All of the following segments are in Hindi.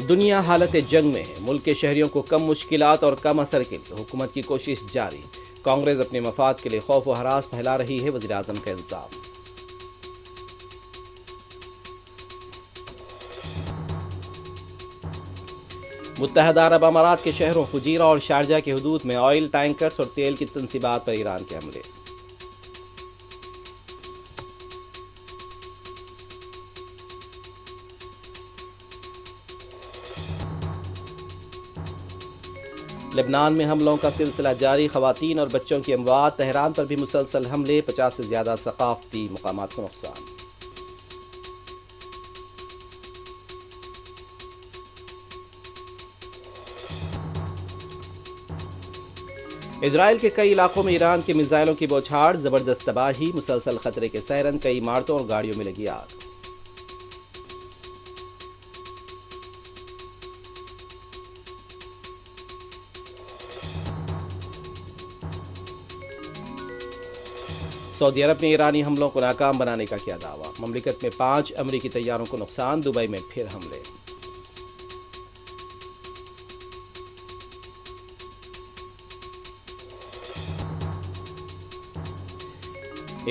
दुनिया हालत जंग में है। मुल्क के शहरियों को कम मुश्किलात और कम असर के लिए हुकूमत की कोशिश जारी। कांग्रेस अपने मफाद के लिए खौफ व हरास फैला रही है, वज़ीर आज़म का इल्जाम। मुत्तहदा अरब अमारात के शहरों फुजीरा और शारजा की हदूद में ऑयल टैंकर्स और तेल की तनसीबात पर ईरान के हमले। लेबनान में हमलों का सिलसिला जारी। खवातीन और बच्चों की अमवात। तेहरान पर भी मुसलसल हमले। 50 से ज्यादा सकाफती मकामात को नुकसान। इजराइल के कई इलाकों में ईरान के मिसाइलों की बौछार। जबरदस्त तबाही। मुसलसल खतरे के सैरन। कई इमारतों और गाड़ियों में लगी आग। सऊदी अरब ने ईरानी हमलों को नाकाम बनाने का किया दावा। ममलिकत में 5 अमरीकी तैयारों को नुकसान। दुबई में फिर हमले।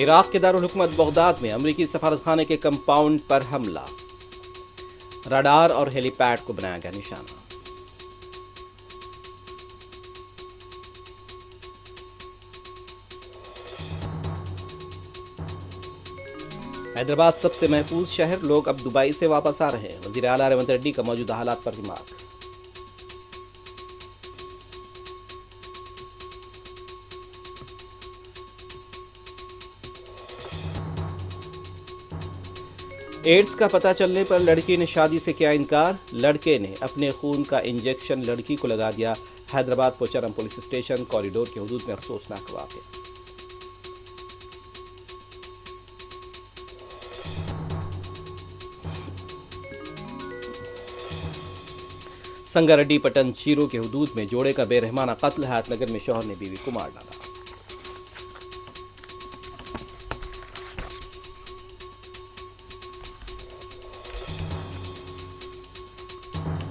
इराक के दारुल हुकूमत बगदाद में अमरीकी सफारतखाने के कंपाउंड पर हमला। रडार और हेलीपैड को बनाया गया निशाना। हैदराबाद सबसे महफूज शहर। लोग अब दुबई से वापस आ रहे हैं। वज़ीर आला रेवंत रेड्डी का मौजूदा हालात पर रिमार्क। एड्स का पता चलने पर लड़की ने शादी से किया इनकार। लड़के ने अपने खून का इंजेक्शन लड़की को लगा दिया। Hyderabad Pocharam police station corridor की हदूद में अफसोसनाक वाक़या। संगारेड्डी पटन चीरो के हदूद में जोड़े का बेरहमाना कत्ल। हयातनगर में शौहर ने बीवी को मार डाला।